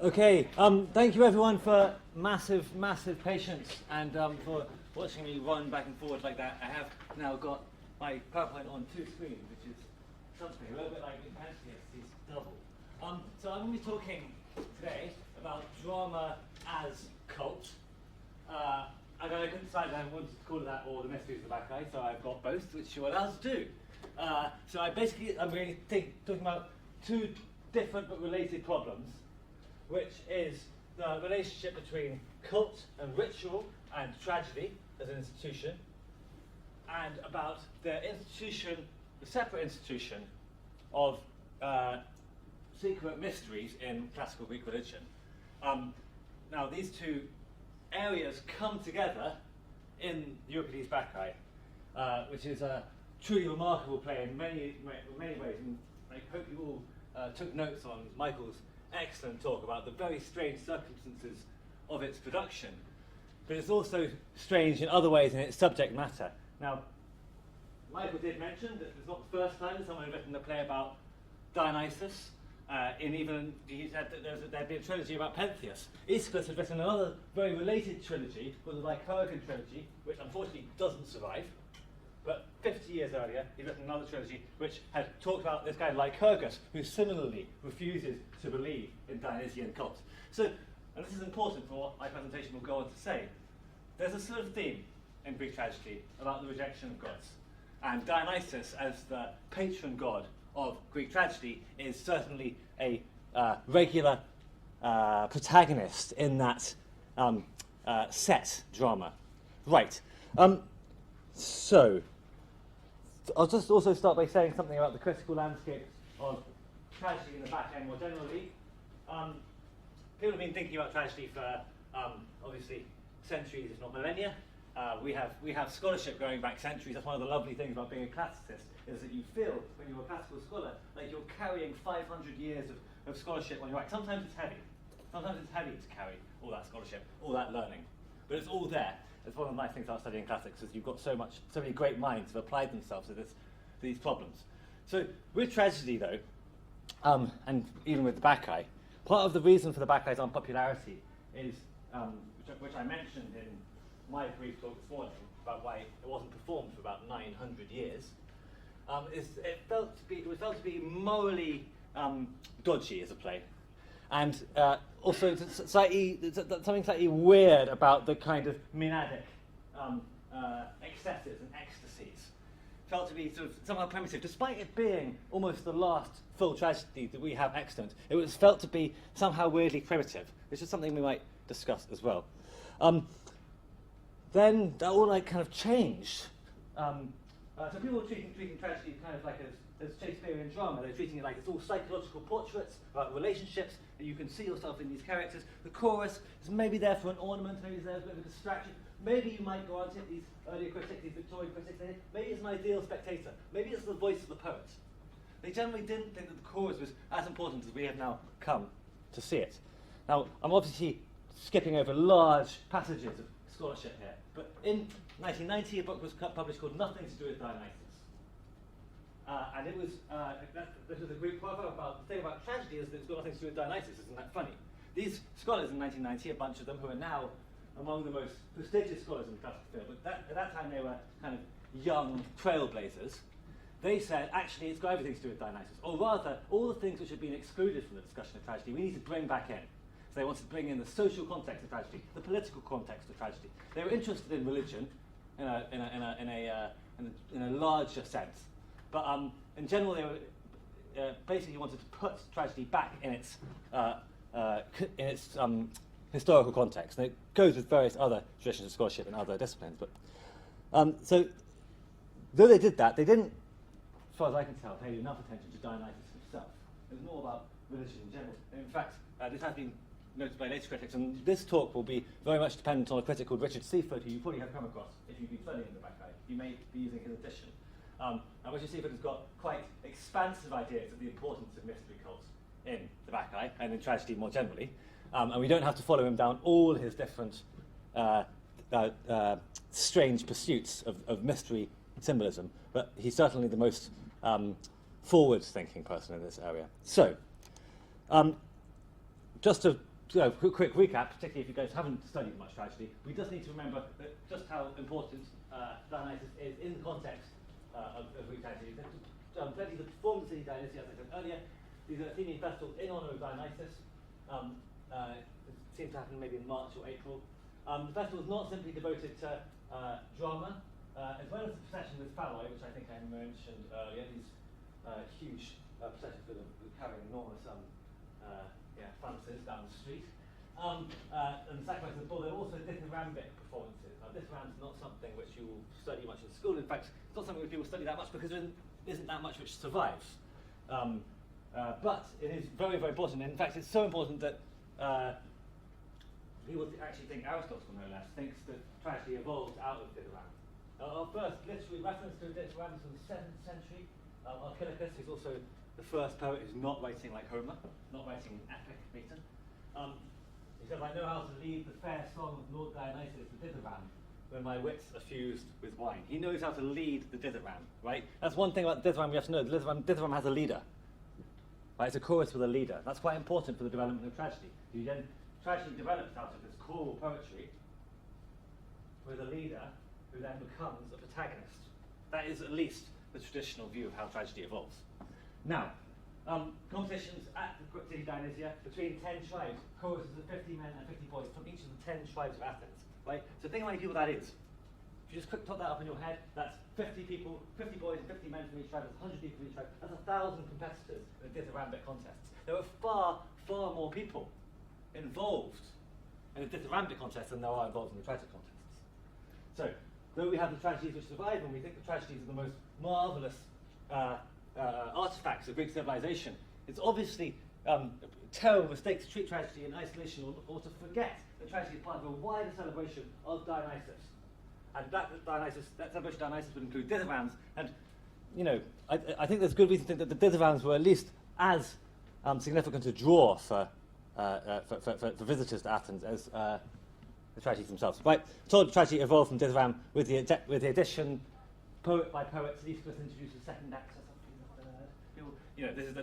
Okay, thank you everyone for massive patience and for watching me run back and forward like that. I have now got my PowerPoint on two screens, which is something a little bit like Pantheus, double. So I'm going to be talking today about drama as cult. And I couldn't decide if I wanted to call it that or the mysteries of the Bacchae, so I've got both, which you're allowed to do. So I'm really talking about two different but related problems, which is the relationship between cult and ritual and tragedy as an institution, and about the separate institution of secret mysteries in classical Greek religion. Now these two areas come together in Euripides' Bacchae, which is a truly remarkable play in many ways, and I hope you all took notes on Michael's excellent talk about the very strange circumstances of its production, but it's also strange in other ways in its subject matter. Now, Michael did mention that it's not the first time that someone had written a play about Dionysus, he said that there'd be a trilogy about Pentheus. Aeschylus had written another very related trilogy called the Lycurgan trilogy, which unfortunately doesn't survive. But 50 years earlier, he'd written another trilogy which had talked about this guy Lycurgus, who similarly refuses to believe in Dionysian cult. So, and this is important for what my presentation will go on to say, there's a sort of theme in Greek tragedy about the rejection of gods. And Dionysus, as the patron god of Greek tragedy, is certainly a regular protagonist in that set drama. Right. So, I'll just also start by saying something about the critical landscape of tragedy in the Bacchae more generally. People have been thinking about tragedy for obviously centuries, if not millennia. We have scholarship going back centuries. That's one of the lovely things about being a classicist, is that you feel, when you're a classical scholar, like you're carrying 500 years of scholarship on your back. Sometimes it's heavy. Sometimes it's heavy to carry all that scholarship, all that learning. But it's all there. It's one of the nice things about studying classics, is you've got so many great minds who have applied themselves to these problems. So with tragedy, though, and even with the Bacchae, part of the reason for the Bacchae's unpopularity is, which I mentioned in my brief talk this morning about why it wasn't performed for about 900 years, it was felt to be morally dodgy as a play, and also something slightly weird about the kind of Menadic excesses and ecstasies. Felt to be sort of somehow primitive, despite it being almost the last full tragedy that we have extant. It was felt to be somehow weirdly primitive, which is something we might discuss as well. Then that all kind of changed. So people were treating tragedy kind of like as Shakespearean drama. They're treating it like it's all psychological portraits about relationships, that you can see yourself in these characters. The chorus is maybe there for an ornament, maybe it's there as a bit of a distraction. Maybe you might grant it, these earlier critics, these Victorian critics, maybe it's an ideal spectator. Maybe it's the voice of the poet. They generally didn't think that the chorus was as important as we have now come to see it. Now, I'm obviously skipping over large passages of scholarship here, but in 1990 a book was published called Nothing to Do with Dionysus. And it was, this was a Greek proverb about the thing about tragedy is that it's got nothing to do with Dionysus. Isn't that funny? These scholars in 1990, a bunch of them who are now among the most prestigious scholars in the classical field, but at that time they were kind of young trailblazers, they said, actually, it's got everything to do with Dionysus. Or rather, all the things which had been excluded from the discussion of tragedy, we need to bring back in. So they wanted to bring in the social context of tragedy, the political context of tragedy. They were interested in religion in a larger sense, but in general they were basically wanted to put tragedy back in its historical context. And it goes with various other traditions of scholarship and other disciplines. But so though they did that, they didn't, as far as I can tell, pay enough attention to Dionysus himself. It was more about religion in general. And in fact, this has been noted by later critics, and this talk will be very much dependent on a critic called Richard Seaford, who you probably have come across if you've been studying the Bacchae. You may be using his edition. And Richard Seaford has got quite expansive ideas of the importance of mystery cults in the Bacchae and in tragedy more generally. And we don't have to follow him down all his different strange pursuits of mystery symbolism, but he's certainly the most forward-thinking person in this area. So, just to so quick recap, particularly if you guys haven't studied much tragedy, we just need to remember that just how important Dionysus is in the context of Greek tragedy. Plenty of the performed city Dionysian, as I said earlier. These are Athenian festivals in honour of Dionysus. It seems to happen maybe in March or April. The festival is not simply devoted to drama, as well as the procession with phalloi, which I think I mentioned earlier. These huge processions with carrying enormous phalanxes down the street. And the sacrifice of the bull. There are also dithyrambic performances. Now, dithyramb is not something which you will study much in school. In fact, it's not something which people study that much because there isn't that much which survives. But it is very, very important. In fact, it's so important that people actually think Aristotle, no less, thinks that tragedy evolved out of dithyramb. Our first literary reference to dithyramb is from the 7th century. Archilochus, who's also the first poet who's not writing like Homer, not writing an epic meter. He says, I know how to lead the fair song of Lord Dionysus, the dithyramb, when my wits are fused with wine. He knows how to lead the dithyramb, right? That's one thing about the dithyramb we have to know. The dithyramb has a leader. Right? It's a chorus with a leader. That's quite important for the development of tragedy. Tragedy develops out of this choral poetry with a leader who then becomes a protagonist. That is at least the traditional view of how tragedy evolves. Now, competitions at the city Dionysia between 10 tribes, choruses of 50 men and 50 boys from each of the 10 tribes of Athens. Right? So think how many people that is. If you just quick top that up in your head, that's 50 people, 50 boys and 50 men from each tribe, that's 100 people from each tribe, that's 1,000 competitors in the dithyrambic contests. There are far, far more people involved in the dithyrambic contest than there are involved in the tragic contests. So, though we have the tragedies which survive, and we think the tragedies are the most marvellous artifacts of Greek civilization, it's obviously a terrible mistake to treat tragedy in isolation or to forget that tragedy is part of a wider celebration of Dionysus. And that celebration of Dionysus would include dithyrambs, and I think there's good reason to think that the dithyrambs were at least as significant a draw for visitors to Athens as the tragedies themselves. Right, told tragedy evolved from dithyramb with the addition, poet by poet, Aeschylus introduces a second act.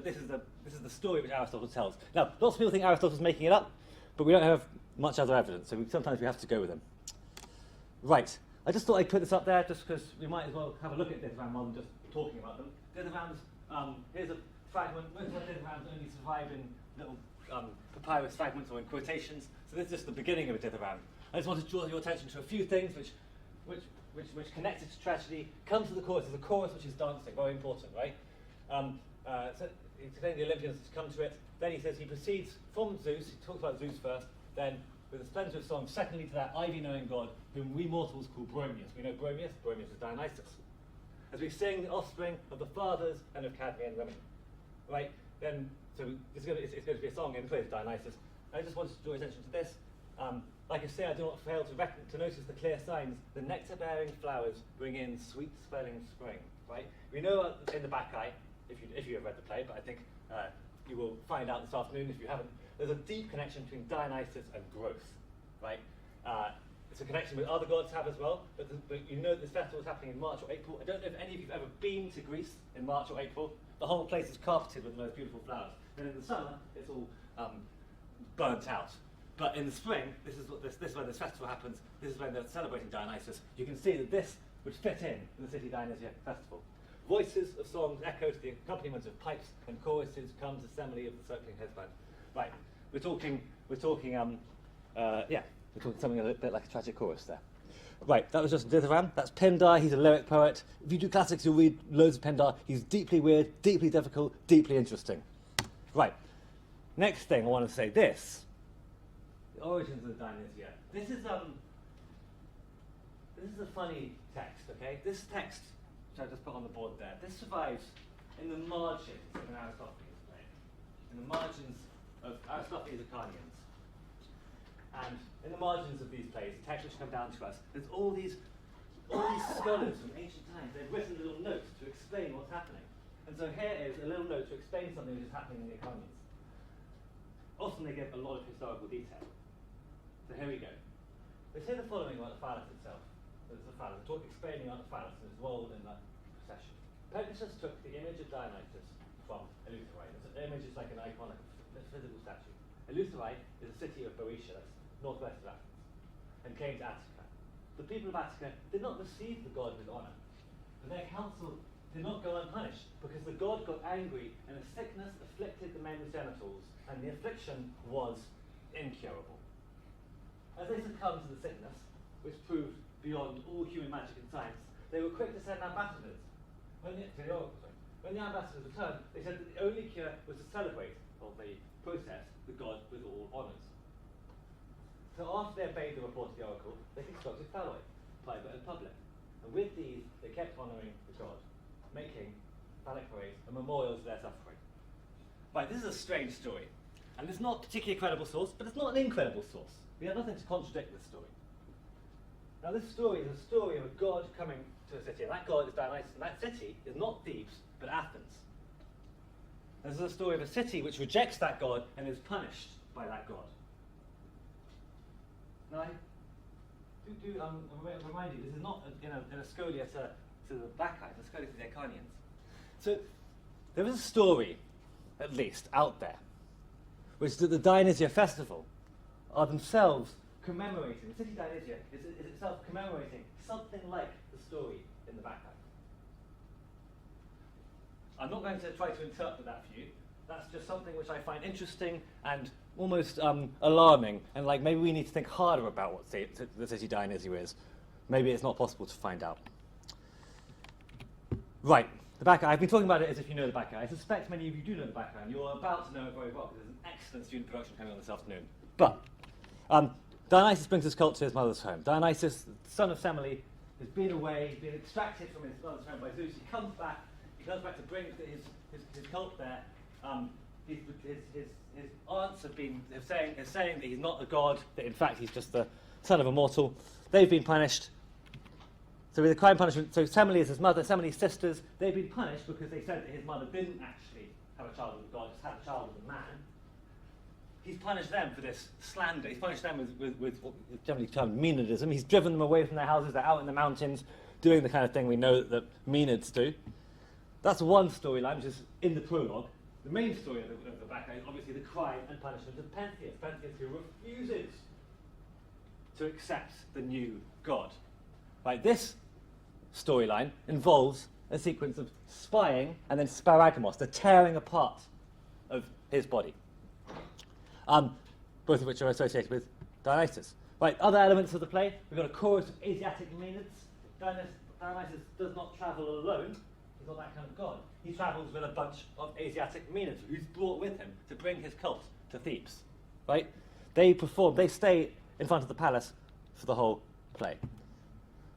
This is the story which Aristotle tells. Now, lots of people think Aristotle's making it up, but we don't have much other evidence, so sometimes we have to go with him. Right, I just thought I'd put this up there just because we might as well have a look at dithyramb rather than just talking about them. Dithyrambs, here's a fragment. Most of our dithyrambs only survive in little papyrus fragments or in quotations, so this is just the beginning of a dithyramb. I just want to draw your attention to a few things which connect it to tragedy. Comes to the chorus. There's a chorus which is dancing, very important, right? So he's explaining the Olympians to come to it. Then he says he proceeds from Zeus. He talks about Zeus first. Then, with a splendid song, secondly to that ivy-knowing god, whom we mortals call Bromius. We know Bromius. Bromius is Dionysus. As we sing the offspring of the fathers and of Cadmean women, right? Then, so it's going to be a song in praise of Dionysus. I just wanted to draw attention to this. Like I say, I do not fail to notice the clear signs. The nectar-bearing flowers bring in sweet-smelling spring. Right? We know in the Bacchae, if you have read the play, but I think you will find out this afternoon if you haven't. There's a deep connection between Dionysus and growth. Right? It's a connection with other gods have as well. But you know this festival is happening in March or April. I don't know if any of you have ever been to Greece in March or April. The whole place is carpeted with the most beautiful flowers. And in the summer, it's all burnt out. But in the spring, this is when this festival happens. This is when they're celebrating Dionysus. You can see that this would fit in the City Dionysia festival. Voices of songs echo to the accompaniment of pipes, and choruses come to assembly of the circling headband. Right, we're talking something a bit like a tragic chorus there. Right, that was just dithyramb. That's Pindar. He's a lyric poet. If you do classics, you'll read loads of Pindar. He's deeply weird, deeply difficult, deeply interesting. Right, next thing I want to say this. The origins of Dionysia. This is a funny text, okay? This text, which I just put on the board there, this survives in the margins of an Aristophanes play. In the margins of Aristophanes' Acharnians. And in the margins of these plays, the texts which come down to us, there's all these scholars from ancient times. They've written little notes to explain what's happening. And so here is a little note to explain something which is happening in the Acharnians. Often they give a lot of historical detail. So here we go. They say the following about the phallus itself. There's the phallus. They're explaining about the phallus and its role in the procession. Pegasus took the image of Dionysus from Eleutherae. The image is like an iconic physical statue. Eleutherae is a city of Boeotia, that's northwest of Athens, and came to Attica. The people of Attica did not receive the god with honour, but their counsel did not go unpunished, because the god got angry and a sickness afflicted the men's genitals, and the affliction was incurable. As they succumbed to the sickness, which proved beyond all human magic and science, they were quick to send ambassadors. When the ambassadors returned, they said that the only cure was to celebrate, or the process, the god with all honours. So after they obeyed the report of the oracle, they constructed phalloi, private and public. And with these, they kept honouring the god, making phallic parades a memorial to their suffering. Right, this is a strange story. And it's not a particularly credible source, but it's not an incredible source. We have nothing to contradict this story. Now this story is a story of a god coming to a city, and that god is Dionysius, and that city is not Thebes, but Athens. This is a story of a city which rejects that god and is punished by that god. Now, I do remind you, this is not in a scholia to the Bacchae, it's a scholia to the Iconians. So, there is a story, at least, out there, which is that the Dionysian festival are themselves commemorating, the city Dionysia is itself commemorating something like the story in the Bacchae. I'm not going to try to interpret that for you. That's just something which I find interesting and almost alarming, and like maybe we need to think harder about what the city Dionysia is. Maybe it's not possible to find out. Right, the Bacchae. I've been talking about it as if you know the Bacchae. I suspect many of you do know the Bacchae, and you're about to know it very well, because there's an excellent student production coming on this afternoon. But Dionysus brings his cult to his mother's home. Dionysus, the son of Semele, has been away, he's been extracted from his mother's home by Zeus. He comes back to bring his cult there. His aunts have saying that he's not a god, that in fact he's just the son of a mortal. They've been punished. So with the crime punishment, so Semele is his mother, Semele's sisters, they've been punished because they said that his mother didn't actually have a child with a god, just had a child with a man. He's punished them for this slander. He's punished them with what is generally termed Maenadism. He's driven them away from their houses. They're out in the mountains doing the kind of thing we know that Maenads do. That's one storyline, which is in the prologue. The main story of the Bacchae is obviously the crime and punishment of Pentheus. Pentheus who refuses to accept the new god. Right, this storyline involves a sequence of spying and then sparagmos, the tearing apart of his body. Both of which are associated with Dionysus. Right, other elements of the play, we've got a chorus of Asiatic Maenads. Dionysus does not travel alone. He's not that kind of god. He travels with a bunch of Asiatic Maenads who's brought with him to bring his cult to Thebes. Right? They stay in front of the palace for the whole play.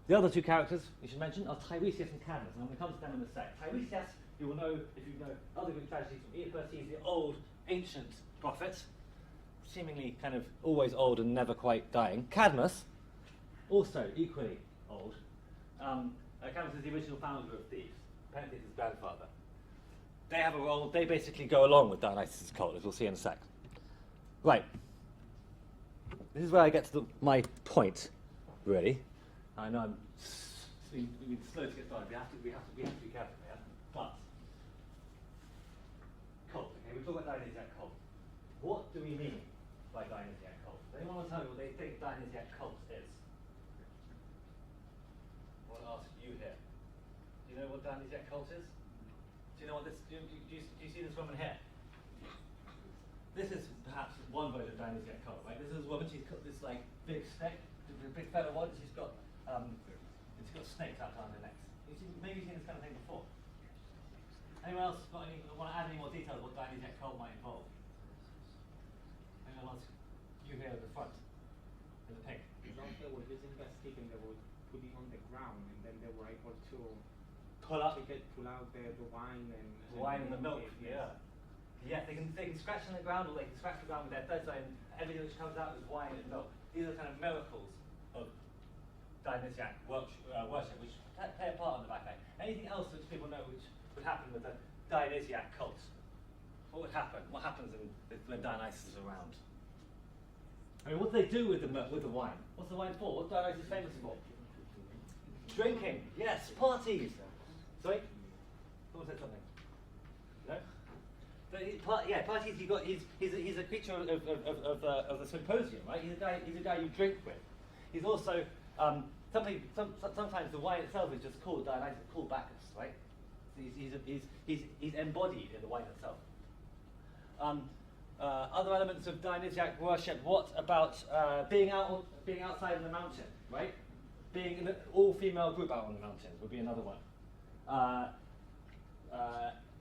The other two characters we should mention are Tiresias and Cadmus, and I'm going to come to them in a sec. Tiresias, you will know if you know other Greek tragedies from Oedipus. He's the old, ancient prophet, seemingly kind of always old and never quite dying. Cadmus, also equally old. Cadmus is the original founder of Thebes, Pentheus' grandfather. They have a role, they basically go along with Dionysus' cult, as we'll see in a sec. Right. This is where I get to my point, really. I know we've been slow to get started. We have to be careful here. But cult. Okay, we talk about Dionysiac cult. What do we mean by Dionysiac cult? Does anyone want to tell me what they think Dionysiac cult is? I want to ask you here. Do you know what Dionysiac cult is? Do you know what this? Do you see this woman here? This is perhaps one version of Dionysiac cult, right? This is a woman. She's got this like big stick, a big feather one. She's got snakes out down her neck. Maybe you've seen this kind of thing before. Anyone else want to add any more details of what Dionysiac cult might involve? Anyone else? You here at the front, in the pink. They were using a stick and they were putting on the ground, and then they were able to pull out the wine and the milk. Yeah. Yeah, they can scratch on the ground, or they can scratch the ground with their third side, and everything which comes out is wine and milk. These are kind of miracles of Dionysiac worship, which play a part in the Bacchae. Anything else which people know which would happen with the Dionysiac cult? What would happen? What happens when Dionysus is around? I mean, what do they do with the wine? What's the wine for? What's Dionysus famous for? Drinking. Yes, parties. Sorry? Someone said something. No? Parties. He's a creature of the symposium, right? He's a guy you drink with. He's also sometimes the wine itself is just called Dionysus, called Bacchus, right? He's embodied in the wine itself. Other elements of Dionysiac worship. What about being outside in the mountain, right? Being in an all-female group out on the mountains would be another one.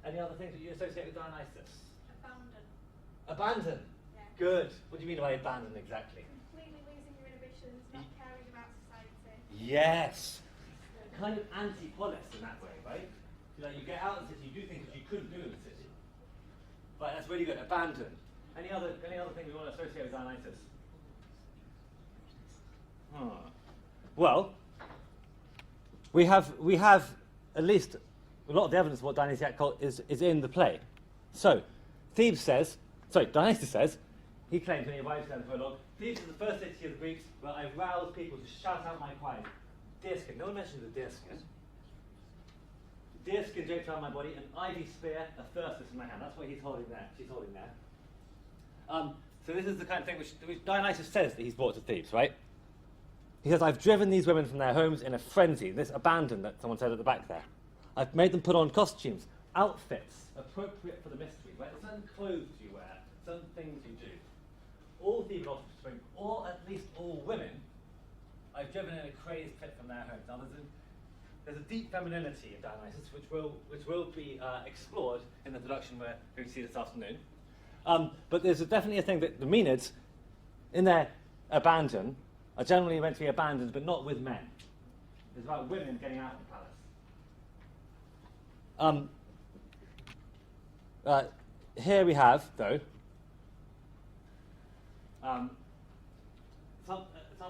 Any other things that you associate with Dionysus? Abandon. Yeah. Good. What do you mean by abandon exactly? Completely losing your inhibitions, not caring about society. Yes. Kind of anti-polis in that way, right? You get out of the city, you do things that you couldn't do in the city. Right, that's really good. Abandon. Any other thing we want to associate with Dionysus? Well, we have at least a lot of the evidence of what Dionysiac cult is in the play. So, Dionysus says, he claims when he arrives there in the prologue, Thebes is the first city of the Greeks where I've roused people to shout out my cries. Deerskin, no one mentions the deerskin. Deerskin draped around my body, an ivy spear, a thyrsus in my hand. That's what he's holding there. She's holding there. So this is the kind of thing which Dionysus says that he's brought to Thebes, right? He says, I've driven these women from their homes in a frenzy, this abandon that someone said at the back there. I've made them put on costumes, outfits, appropriate for the mystery, right? Certain clothes you wear, certain things you do. All Theban offspring, or at least all women, I've driven in a crazed fit from their homes. Now there's a deep femininity of Dionysus which will be explored in the production we're going to see this afternoon. But there's definitely a thing that the Maenads, in their abandon, are generally meant to be abandoned, but not with men. It's about women getting out of the palace. Here we have, though, some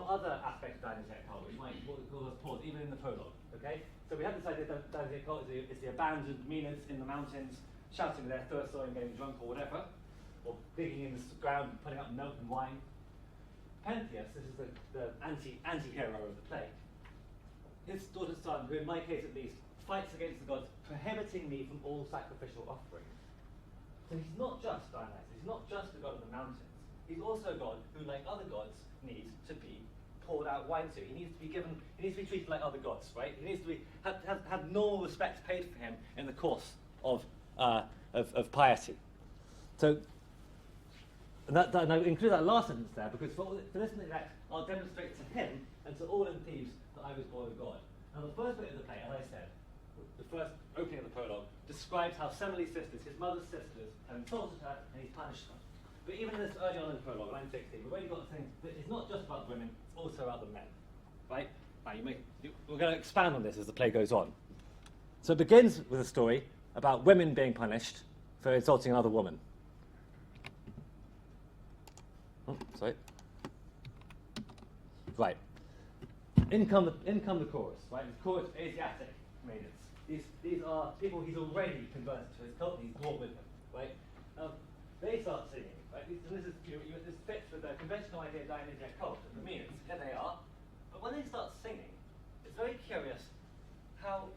other aspect of Dionysiac cult which might cause us pause, even in the prologue. Okay, so we have this idea that Dionysiac cult is the abandoned Maenads in the mountains, shouting with their thirst and getting drunk or whatever, or digging in the ground, putting up milk and wine. Pentheus, this is the anti-hero of the play. His daughter's son, who in my case at least, fights against the gods, prohibiting me from all sacrificial offerings. So he's not just Dionysus, he's not just the god of the mountains. He's also a god who, like other gods, needs to be poured out wine to. He needs to be treated like other gods, right? He needs to be have normal respect paid for him in the course of piety. So, and I include that last sentence there because for this neglect, I'll demonstrate to him and to all in Thebes that I was born of God. Now the first bit of the play, as I said, the first opening of the prologue, describes how Semele's sisters, his mother's sisters, have insulted her and he's punished her. But even in this early on in the prologue, line 16, we've already got the thing that it's not just about women, it's also about the men. Right? Now we're going to expand on this as the play goes on. So it begins with a story about women being punished for insulting another woman. Sorry. Right. In come the chorus, right? The chorus of Asiatic Maenads. These are people he's already converted to his cult, he's brought with him, right? They start singing, right? This fits with the conventional idea of Dionysiac cult, of the Maenads. Here they are. But when they start singing, it's very curious how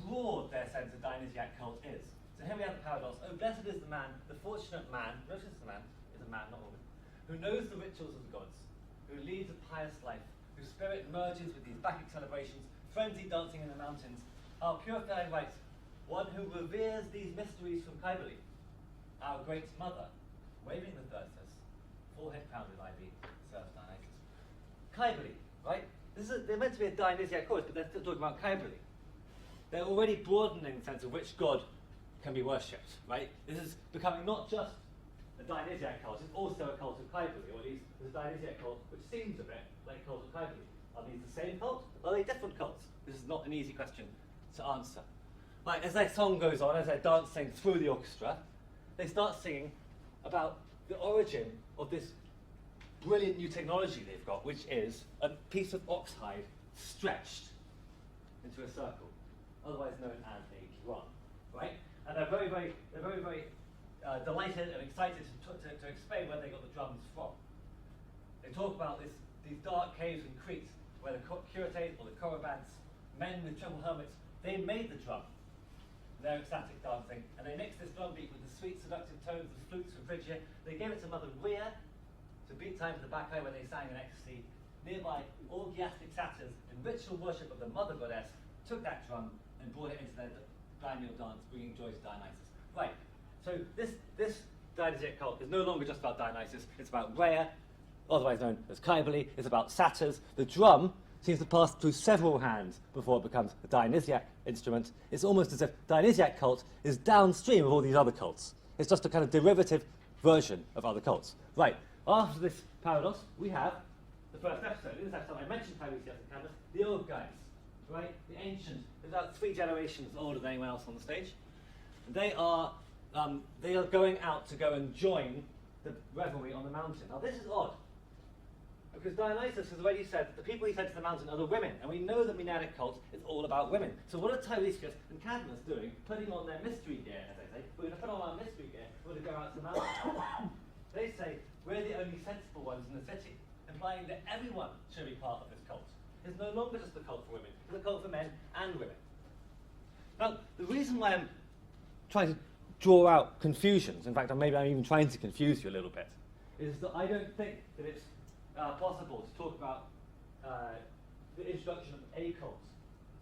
broad their sense of Dionysiac cult is. So here we have the paradox. Oh, blessed is the man, the fortunate man, notice the man is a man, not a woman, who knows the rituals of the gods, who leads a pious life, whose spirit merges with these Bacchic celebrations, frenzied dancing in the mountains. Our purifying rites, one who reveres these mysteries from Cybele, our great mother, waving the thyrsus, forehead crowned with ivy, serves Dionysus. Cybele, right? They're meant to be a Dionysiac chorus, but they're still talking about Cybele. They're already broadening the sense of which god can be worshipped, right? This is becoming not just a Dionysiac cult, it's also a cult of Cybele, or at least there's a Dionysiac cult which seems a bit like a cult of Cybele. Are these the same cult? Are they different cults? This is not an easy question to answer. Right, as their song goes on, as they're dancing through the orchestra, they start singing about the origin of this brilliant new technology they've got, which is a piece of ox hide stretched into a circle, otherwise known as a drum, right? And they're very delighted and excited to explain where they got the drums from. They talk about these dark caves in Crete, where the Curates or the Corybantes, men with triple helmets, they made the drum. their ecstatic dancing, and they mixed this drum beat with the sweet, seductive tones of flutes from Phrygia. They gave it to Mother Rhea to beat time for the Bacchae when they sang in ecstasy. Nearby, orgiastic satyrs, in ritual worship of the mother goddess, took that drum and brought it into their biennial dance, bringing joy to Dionysus. Right, so this Dionysiac cult is no longer just about Dionysus, it's about Rhea, otherwise known as Cybele, it's about satyrs. The drum seems to pass through several hands before it becomes a Dionysiac instrument. It's almost as if Dionysiac cult is downstream of all these other cults. It's just a kind of derivative version of other cults. Right, after this paradox, we have the first episode. In this episode, I mentioned Tiresias and Cadmus, the old guys, right? The ancient, about 3 generations older than anyone else on the stage. They are going out to go and join the revelry on the mountain. Now, this is odd, because Dionysus has already said that the people he sent to the mountain are the women, and we know that Menadic cults is all about women. So what are Tiresias and Cadmus doing? Putting on their mystery gear, as they say. We're going to put on our mystery gear, we're going to go out to the mountain. They say, we're the only sensible ones in the city, implying that everyone should be part of this cult. It's no longer just a cult for women, it's a cult for men and women. Now, the reason why I'm trying to draw out confusions, in fact, maybe I'm even trying to confuse you a little bit, is that I don't think that it's possible to talk about the introduction of a cult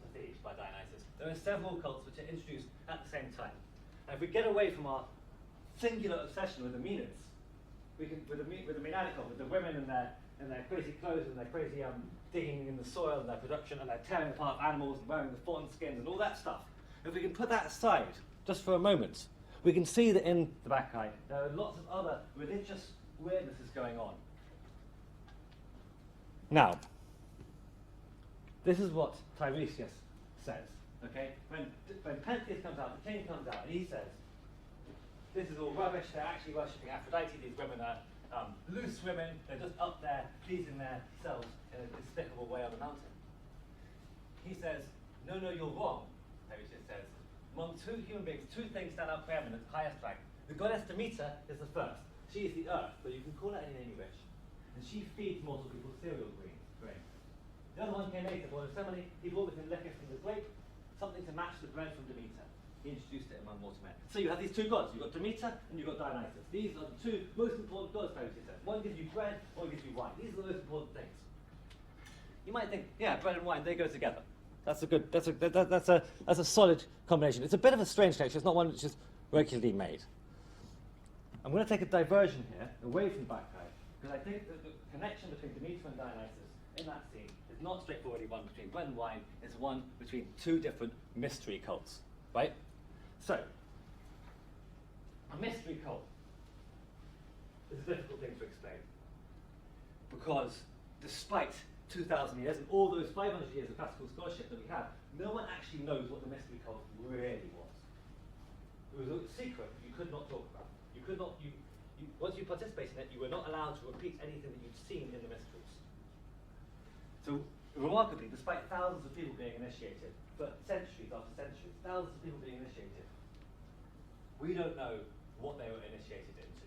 to Thebes by Dionysus. There are several cults which are introduced at the same time. And if we get away from our singular obsession with the Menads, we can, with the Menadic cult, with the women and their crazy clothes and their crazy digging in the soil and their production and their tearing apart animals and wearing the fawn skins and all that stuff, if we can put that aside just for a moment, we can see that in the Bacchae there are lots of other religious weirdnesses going on. Now, this is what Tiresias says, okay? When Pentheus comes out, the king comes out, and he says, this is all rubbish, they're actually worshipping Aphrodite, these women are loose women, they're just up there pleasing themselves in a despicable way on the mountain. He says, no, you're wrong, Tiresias says. Among 2 human beings, 2 things stand out preeminent, highest rank. The goddess Demeter is the first. She is the earth, but you can call her any name you wish. And she feeds mortal people cereal grain. The other one came later, born of Semele. He brought with him liquor from the grape, something to match the bread from Demeter. He introduced it among mortal men. So you have these 2 gods. You've got Demeter and you've got Dionysus. These are the 2 most important gods, Tiresias says. One gives you bread, one gives you wine. These are the most important things. You might think, yeah, bread and wine, they go together. That's a solid combination. It's a bit of a strange connection. It's not one which is regularly made. I'm going to take a diversion here, away from Bacchae, because I think that the connection between Demeter and Dionysus in that scene is not straightforwardly one between bread and wine, it's one between 2 different mystery cults, right? So, a mystery cult is a difficult thing to explain, because despite 2,000 years and all those 500 years of classical scholarship that we have, no one actually knows what the mystery cult really was. It was a secret you could not talk about. You could not, once you participated in it, you were not allowed to repeat anything that you'd seen in the mysteries. So, remarkably, despite thousands of people being initiated, for centuries after centuries, thousands of people being initiated, we don't know what they were initiated into.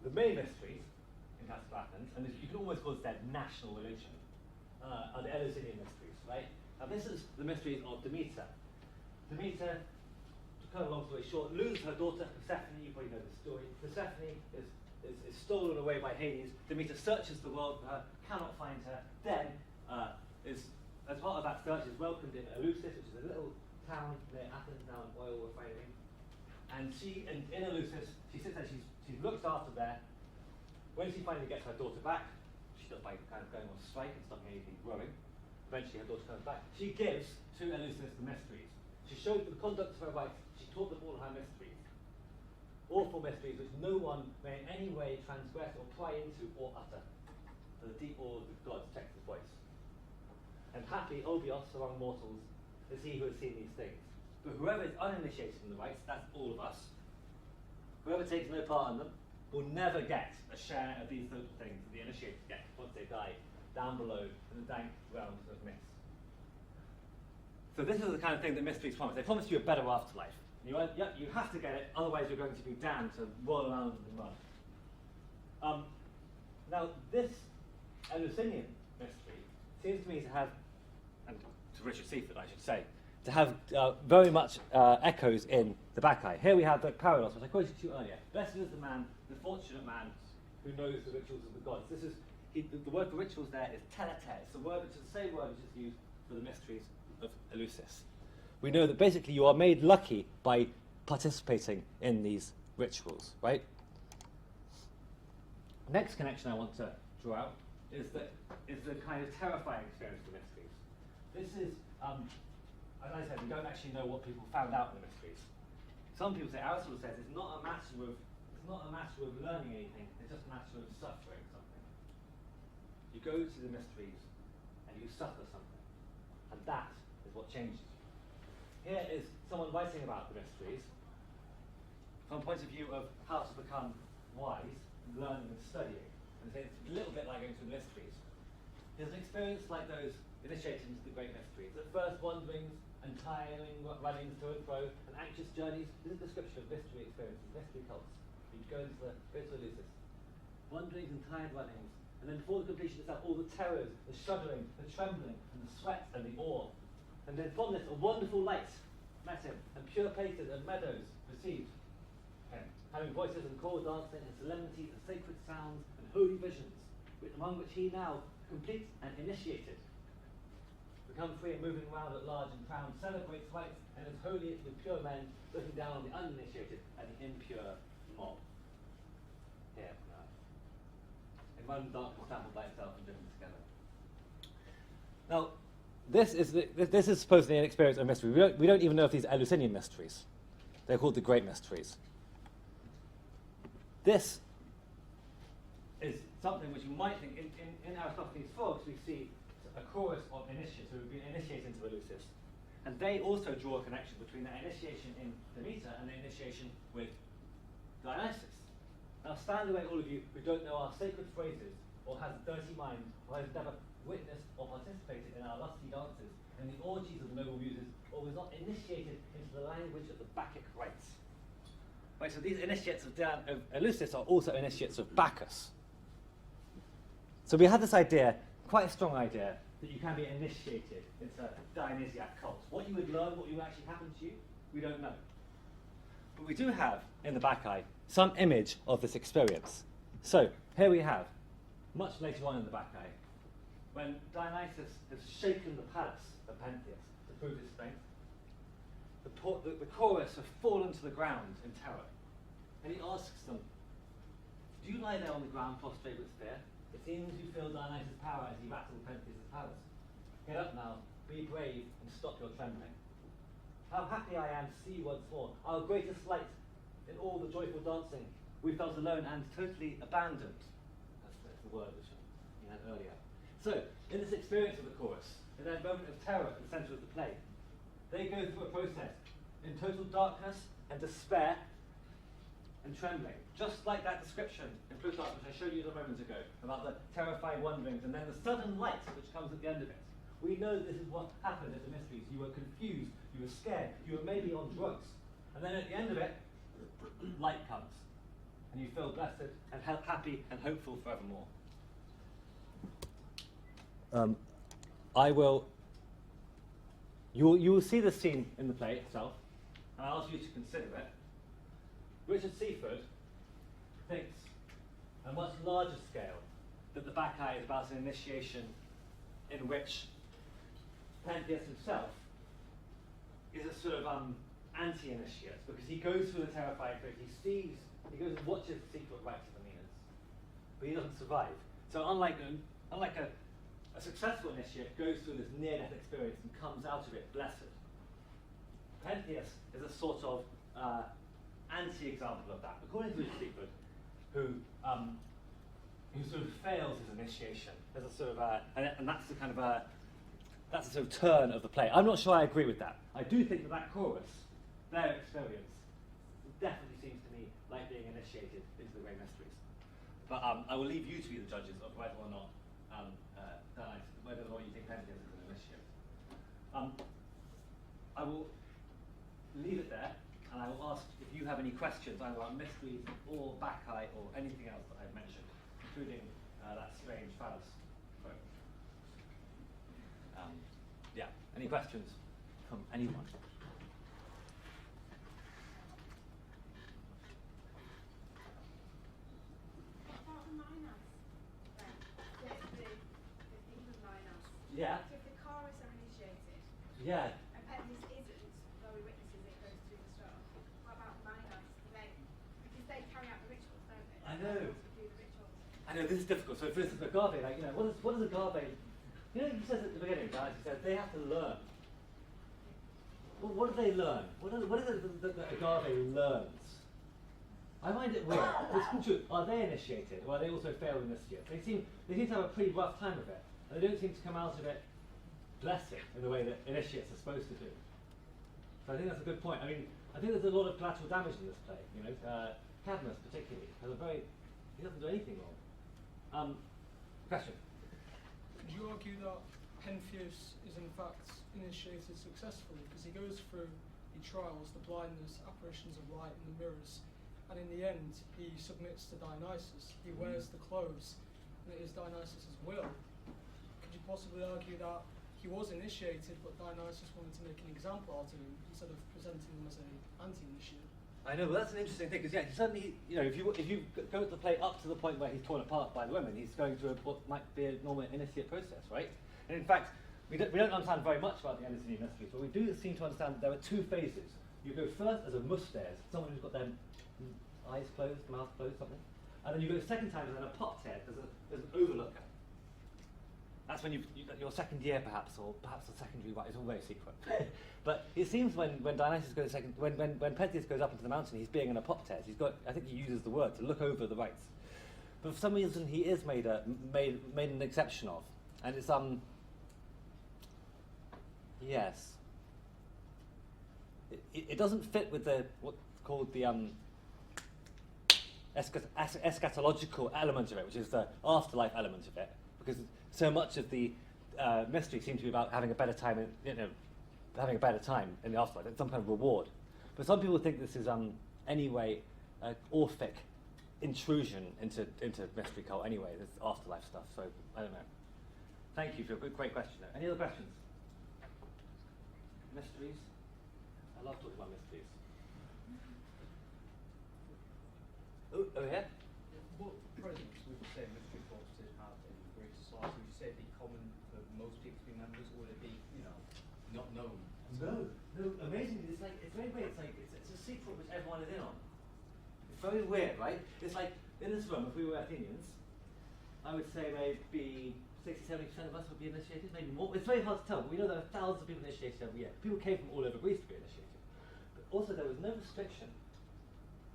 The main mysteries in classical Athens, and you can almost call this their national religion, are the Eleusinian mysteries, right? Now this is the mysteries of Demeter. Demeter, to cut a long story short, loses her daughter Persephone. You probably know the story. Persephone is stolen away by Hades. Demeter searches the world for her, cannot find her. Then, as part of that search, is welcomed in Eleusis, which is a little town near Athens now, an oil refinery. And in Eleusis, she sits there, she's looked after there. When she finally gets her daughter back, she does by kind of going on strike and stopping anything growing. Eventually her daughter comes back. She gives to Eleusis the mysteries. She showed the conduct of her rites. She taught them all her mysteries. Awful mysteries which no one may in any way transgress or pry into or utter. So the deep awe of the gods checks his voice. And happy Obios among mortals is he who has seen these things. But whoever is uninitiated in the rites, that's all of us, whoever takes no part in them, will never get a share of these sorts of things that the initiated get once they die, down below in the dank realms of myths. So this is the kind of thing that mysteries promise. They promise you a better afterlife. You have to get it, otherwise you're going to be damned to roll around in the mud. Now this Eleusinian mystery seems to me to have, and to to Richard Seaford, I should say, to have very much echoes in the Bacchae. Here we have the paradox, which I quoted to you earlier. Blessed is the man, the fortunate man, who knows the rituals of the gods. This is the word for rituals there is teletes. It's the word which is the same word which is used for the mysteries of Eleusis. We know that basically you are made lucky by participating in these rituals, right? Next connection I want to draw out is the kind of terrifying experience of the mysteries. This is, as I said, we don't actually know what people found out in the mysteries. Some people say, Aristotle says, it's not a matter of learning anything, it's just a matter of suffering something. You go to the mysteries and you suffer something, and that is what changes you. Here is someone writing about the mysteries from a point of view of how to become wise, learning and studying. And it's a little bit like going through the mysteries. There's an experience like those initiated into the great mysteries. At first, wanderings and tiring runnings to and fro and anxious journeys. This is a description of mystery experiences, mystery cults. You go to Eleusis. Wanderings and tired runnings, and then before the completion itself, all the terrors, the shuddering, the trembling, and the sweat and the awe. And then from this, a wonderful light met him, and pure places and meadows received him, having voices and choral dancing and solemnities and sacred sounds and holy visions, among which he now, complete and initiated, become free and moving round at large and crowned, celebrates rites and is holy with pure men, looking down on the uninitiated and the impure mob. Here, in one darkness trampled by itself and driven together. Now, this is supposedly an experience of mystery. We don't even know if these are Eleusinian mysteries. They're called the Great Mysteries. This is something which you might think, in Aristophanes' Frogs, we see a chorus of initiates who have been initiated into Eleusis. And they also draw a connection between their initiation in Demeter and their initiation with Dionysus. Now stand away, all of you who don't know our sacred phrases, or has a dirty mind, or has never witnessed or participated in our lusty dances, and the orgies of the noble muses, or was not initiated into the language of the Bacchic rites. Right, so these initiates of Eleusis are also initiates of Bacchus. So we have this idea, quite a strong idea, that you can be initiated into Dionysiac cults. What you would learn, what would actually happen to you, we don't know. But we do have, in the Bacchae, some image of this experience. So, here we have, much later on in the Bacchae, when Dionysus has shaken the palace of Pentheus to prove his strength, the chorus have fallen to the ground in terror. And he asks them, do you lie there on the ground prostrate with fear? It seems you feel Dionysus' power as he rattled Pentheus' palace. Get up now, be brave, and stop your trembling. How happy I am to see you once more, our greatest light in all the joyful dancing. We felt alone and totally abandoned. That's the word which we had earlier. So, in this experience of the chorus, in that moment of terror at the centre of the play, they go through a process in total darkness and despair and trembling. Just like that description in Plutarch, which I showed you a moment ago, about the terrified wanderings and then the sudden light which comes at the end of it. We know this is what happened at the mysteries. You were confused, you were scared, you were maybe on drugs. And then at the end of it, light comes. And you feel blessed and happy and hopeful forevermore. You will see the scene in the play itself, and I'll ask you to consider it. Richard Seaford thinks, on a much larger scale, that the Bacchae is about an initiation in which Pentheus himself is a sort of anti-initiate, because he goes through the terrifying thing, he goes and watches the secret rites of Aeneas, but he doesn't survive. So unlike a successful initiate goes through this near-death experience and comes out of it blessed, Pentheus is a sort of anti-example of that. According to Richard Seaford, who sort of fails his initiation, as a sort of and that's the kind of that's a sort of turn of the play. I'm not sure I agree with that. I do think that chorus, their experience, definitely seems to me like being initiated into the great mysteries. But I will leave you to be the judges of whether or not you think Pentheus is an initiate. I will leave it there, and I will ask if you have any questions either about mysteries or Bacchae or anything else that I've mentioned, including that strange phallus. Yeah. Any questions from anyone? About the Minos, then, the people of Minos. Yeah. So if the chorus are initiated, Yeah. and Pentheus isn't, though he witnesses it goes through the storm, what about Minos? Because they carry out the rituals, don't they? I know. They do the rituals. I know, this is difficult. So for instance, agave, like, you know, what does agave, you know, he says at the beginning, guys, he says they have to learn. Well, what do they learn? What is it that agave learns? I find it weird. It's true. Are they initiated, or are they also failed initiates? They seem to have a pretty rough time of it, and they don't seem to come out of it blessed in the way that initiates are supposed to do. So I think that's a good point. I mean, I think there's a lot of collateral damage in this play. You know, Cadmus particularly he doesn't do anything wrong. Question. Could you argue that Pentheus is in fact initiated successfully because he goes through the trials, the blindness, apparitions of light and the mirrors, and in the end he submits to Dionysus. He wears the clothes, and it is Dionysus' will. Could you possibly argue that he was initiated, but Dionysus wanted to make an example out of him instead of presenting him as an anti-initiate? I know, but that's an interesting thing because yeah, suddenly, you know, if you go to the play up to the point where he's torn apart by the women, he's going through what might be a normal initiate process, right? And in fact, we don't understand very much about the Dionysian mysteries, but we do seem to understand that there are two phases. You go first as a mustes, someone who's got their eyes closed, mouth closed, something, and then you go the second time as an apopted, as an overlooker. That's when your second year, perhaps, or perhaps the secondary rite. It's all very secret. But it seems when Dionysus goes when Pentheus goes up into the mountain, he's being an apoptes. He's got, I think he uses the word to look over the rites. But for some reason, he is made an exception of, and it's yes. It doesn't fit with the what's called the eschatological element of it, which is the afterlife element of it, because so much of the mystery seems to be about having a better time, having a better time in the afterlife. It's some kind of reward. But some people think this is anyway Orphic intrusion into mystery cult. Anyway, this afterlife stuff. So I don't know. Thank you for a great question. Any other questions? Mysteries. I love talking about mysteries. Oh, over here. What presence would you say mystery cults have in Greek society? Would you say it'd be common for most people to be members, or would it be, not known? No. Amazingly, it's very weird. It's a secret which everyone is in on. It's very weird, right? It's like in this room, if we were Athenians, I would say maybe 60-70% of us would be initiated, maybe more. It's very hard to tell, but we know there are thousands of people initiated every year. People came from all over Greece to be initiated. But also there was no restriction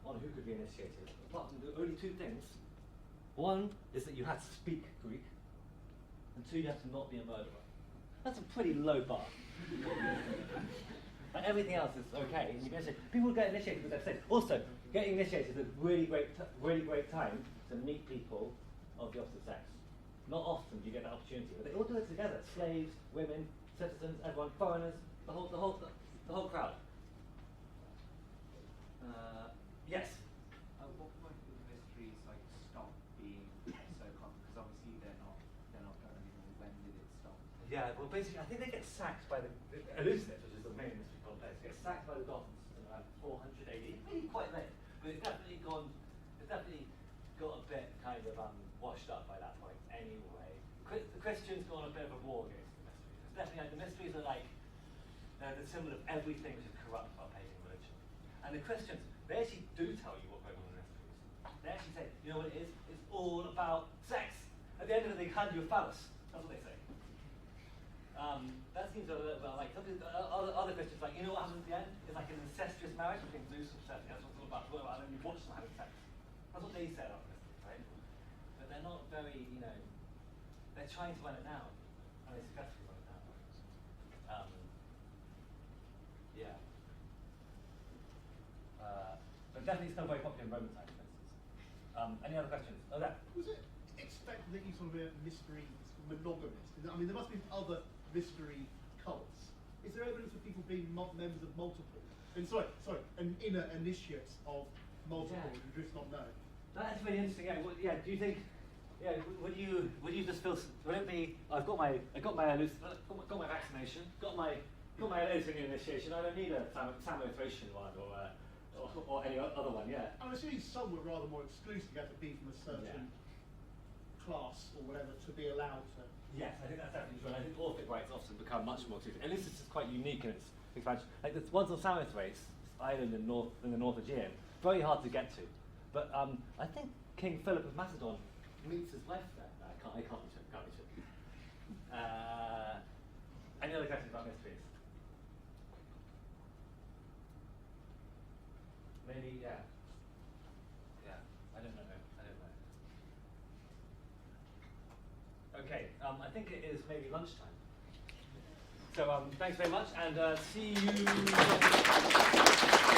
on who could be initiated, apart from only two things. One is that you had to speak Greek, and two, you had to not be a murderer. That's a pretty low bar. Like everything else is okay. And you get initiated. People get initiated with their sex. Also, getting initiated is a really great time to meet people of the opposite sex. Not often do you get that opportunity, but they all do it together. Slaves, women, citizens, everyone, foreigners, the whole crowd. Yes. At what point do the mysteries stop being so common? Because obviously they're not going anymore. When did it stop? Yeah, well basically I think they get sacked by the Eleusis, which is the main mystery cult place, get sacked by the Goths in around 400 AD. Maybe quite late, but it's definitely got a bit kind of washed up by that point anyway. The Christians go on a bit of a war against the mysteries. It's definitely the mysteries are they're the symbol of everything which is corrupt about pagan religion. And the Christians, they actually do tell you what goes on in the mysteries. They actually say, you know what it is? It's all about sex. At the end of it, they hand you a phallus. That's what they say. That seems a little bit like something. Other Christians like, you know what happens at the end? It's like an incestuous marriage between Zeus and Persephone. That's what it's all about. And then you watch them having sex. That's what they say about the mysteries, right? But they're not very, they're trying to run it now, and they successfully run it now. Yeah. But definitely still very popular in Roman times, for instance. Any other questions? Oh, there. Was it expected that you sort of a mystery monogamist? I mean, there must be other mystery cults. Is there evidence of people being members of multiple? And an inner initiates of multiple who just not know? That's really interesting. Yeah. Do you think? Yeah, would you just feel? Would it be? I got my vaccination, got my Eleutherian initiation. I don't need a Samothracian one or any other one. Yeah. I'm assuming some were rather more exclusive. You had to be from a certain class or whatever to be allowed to. Yes, I think that's definitely true. And I think Orphic rites often become much more exclusive. And this is just quite unique in its expansion. Like the ones on Samothrace island in the North Aegean, very hard to get to. But I think King Philip of Macedon meets his wife there. I can't be sure. Any other questions about mysteries? Maybe, yeah. Yeah, I don't know. Okay, I think it is maybe lunchtime. So thanks very much, and see you.